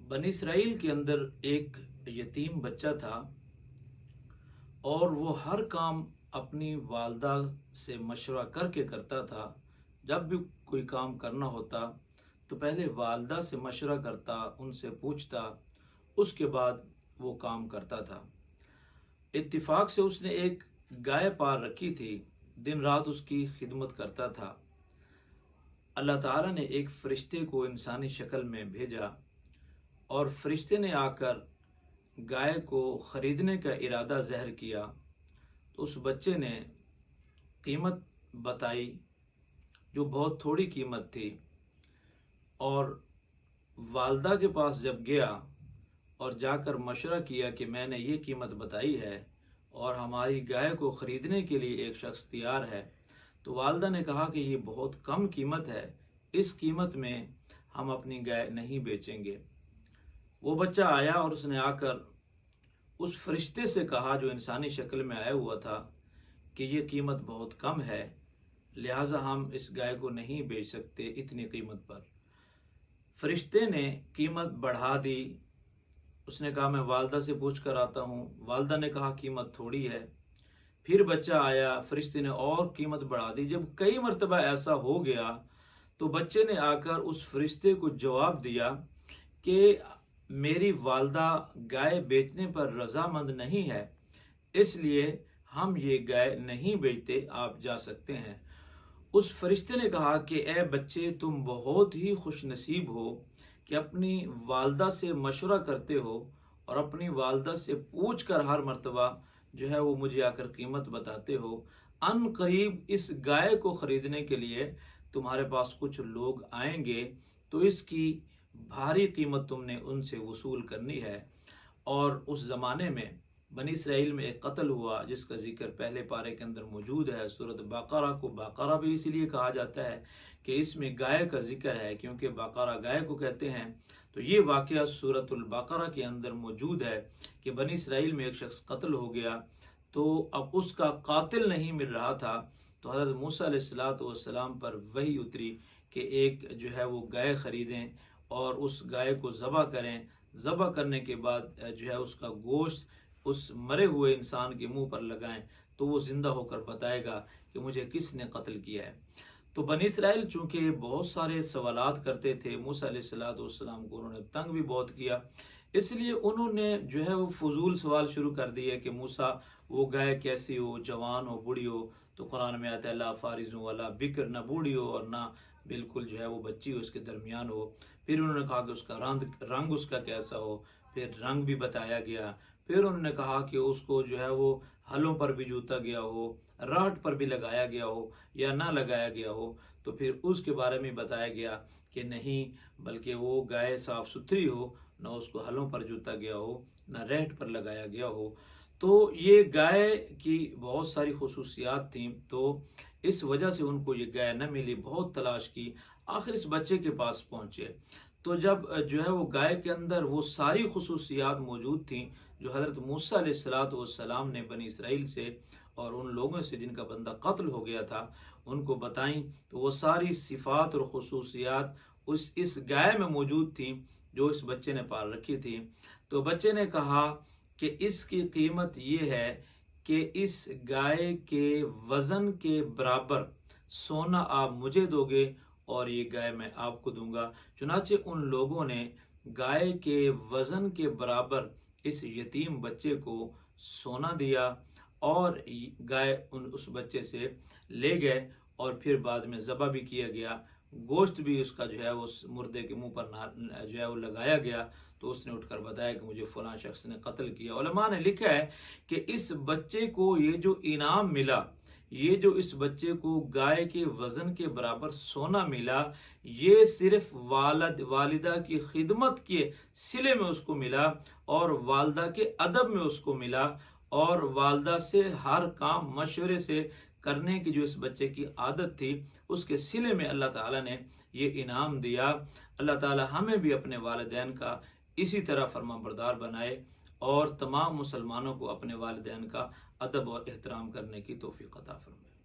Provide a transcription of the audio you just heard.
بنی اسرائیل کے اندر ایک یتیم بچہ تھا اور وہ ہر کام اپنی والدہ سے مشورہ کر کے کرتا تھا۔ جب بھی کوئی کام کرنا ہوتا تو پہلے والدہ سے مشورہ کرتا، ان سے پوچھتا، اس کے بعد وہ کام کرتا تھا۔ اتفاق سے اس نے ایک گائے پال رکھی تھی، دن رات اس کی خدمت کرتا تھا۔ اللہ تعالیٰ نے ایک فرشتے کو انسانی شکل میں بھیجا اور فرشتے نے آ کر گائے کو خریدنے کا ارادہ ظاہر کیا تو اس بچے نے قیمت بتائی جو بہت تھوڑی قیمت تھی، اور والدہ کے پاس جب گیا اور جا کر مشورہ کیا کہ میں نے یہ قیمت بتائی ہے اور ہماری گائے کو خریدنے کے لیے ایک شخص تیار ہے، تو والدہ نے کہا کہ یہ بہت کم قیمت ہے، اس قیمت میں ہم اپنی گائے نہیں بیچیں گے۔ وہ بچہ آیا اور اس نے آ کر اس فرشتے سے کہا جو انسانی شکل میں آیا ہوا تھا کہ یہ قیمت بہت کم ہے، لہٰذا ہم اس گائے کو نہیں بیچ سکتے اتنی قیمت پر۔ فرشتے نے قیمت بڑھا دی۔ اس نے کہا میں والدہ سے پوچھ کر آتا ہوں۔ والدہ نے کہا قیمت تھوڑی ہے۔ پھر بچہ آیا، فرشتے نے اور قیمت بڑھا دی۔ جب کئی مرتبہ ایسا ہو گیا تو بچے نے آ کر اس فرشتے کو جواب دیا کہ میری والدہ گائے بیچنے پر رضامند نہیں ہے، اس لیے ہم یہ گائے نہیں بیچتے، آپ جا سکتے ہیں۔ اس فرشتے نے کہا کہ اے بچے، تم بہت ہی خوش نصیب ہو کہ اپنی والدہ سے مشورہ کرتے ہو اور اپنی والدہ سے پوچھ کر ہر مرتبہ جو ہے وہ مجھے آ کر قیمت بتاتے ہو۔ ان قریب اس گائے کو خریدنے کے لیے تمہارے پاس کچھ لوگ آئیں گے تو اس کی بھاری قیمت تم نے ان سے وصول کرنی ہے۔ اور اس زمانے میں بنی اسرائیل میں ایک قتل ہوا جس کا ذکر پہلے پارے کے اندر موجود ہے۔ سورۃ بقرہ کو بقرہ بھی اسی لیے کہا جاتا ہے کہ اس میں گائے کا ذکر ہے، کیونکہ بقرہ گائے کو کہتے ہیں۔ تو یہ واقعہ سورۃ البقرہ کے اندر موجود ہے کہ بنی اسرائیل میں ایک شخص قتل ہو گیا، تو اب اس کا قاتل نہیں مل رہا تھا، تو حضرت موسیٰ علیہ السلام پر وحی اتری کہ ایک جو ہے وہ گائے خریدیں اور اس گائے کو ذبح کریں۔ ذبح کرنے کے بعد جو ہے اس کا گوشت اس مرے ہوئے انسان کے منہ پر لگائیں تو وہ زندہ ہو کر بتائے گا کہ مجھے کس نے قتل کیا ہے۔ تو بنی اسرائیل چونکہ بہت سارے سوالات کرتے تھے، موسیٰ علیہ السلام کو انہوں نے تنگ بھی بہت کیا، اس لیے انہوں نے جو ہے وہ فضول سوال شروع کر دیے کہ موسیٰ وہ گائے کیسی ہو، جوان ہو، بوڑھی ہو؟ تو قرآن میں آتا ہے لا فارض ولا بکر، نہ بوڑھی ہو اور نہ بالکل جو ہے وہ بچی ہو، اس کے درمیان ہو۔ پھر انہوں نے کہا کہ اس کا رنگ اس کا کیسا ہو، پھر رنگ بھی بتایا گیا۔ پھر انہوں نے کہا کہ اس کو جو ہے وہ ہلوں پر بھی جوتا گیا ہو، راٹ پر بھی لگایا گیا ہو یا نہ لگایا گیا ہو، تو پھر اس کے بارے میں بتایا گیا کہ نہیں، بلکہ وہ گائے صاف ستھری ہو، نہ اس کو ہلوں پر جوتا گیا ہو، نہ ریٹ پر لگایا گیا ہو۔ تو یہ گائے کی بہت ساری خصوصیات تھیں، تو اس وجہ سے ان کو یہ گائے نہ ملی، بہت تلاش کی، آخر اس بچے کے پاس پہنچے۔ تو جب جو ہے وہ گائے کے اندر وہ ساری خصوصیات موجود تھیں جو حضرت موسیٰ علیہ السلام نے بنی اسرائیل سے اور ان لوگوں سے جن کا بندہ قتل ہو گیا تھا ان کو بتائیں، تو وہ ساری صفات اور خصوصیات اس گائے میں موجود تھیں جو اس بچے نے پال رکھی تھی۔ تو بچے نے کہا کہ اس کی قیمت یہ ہے کہ اس گائے کے وزن کے برابر سونا آپ مجھے دو گے اور یہ گائے میں آپ کو دوں گا۔ چنانچہ ان لوگوں نے گائے کے وزن کے برابر اس یتیم بچے کو سونا دیا اور گائے اس بچے سے لے گئے، اور پھر بعد میں ذبح بھی کیا گیا، گوشت بھی اس کا جو ہے اس مردے کے منہ پر جو ہے وہ لگایا گیا، تو اس نے اٹھ کر بتایا کہ مجھے فلاں شخص نے قتل کیا۔ علماء نے لکھا ہے کہ اس بچے کو یہ جو انعام ملا، یہ جو اس بچے کو گائے کے وزن کے برابر سونا ملا، یہ صرف والدہ کی خدمت کے صلے میں اس کو ملا اور والدہ کے ادب میں اس کو ملا، اور والدہ سے ہر کام مشورے سے کرنے کی جو اس بچے کی عادت تھی اس کے صلے میں اللہ تعالیٰ نے یہ انعام دیا۔ اللہ تعالیٰ ہمیں بھی اپنے والدین کا اسی طرح فرما بردار بنائے اور تمام مسلمانوں کو اپنے والدین کا ادب اور احترام کرنے کی توفیق عطا فرمائے۔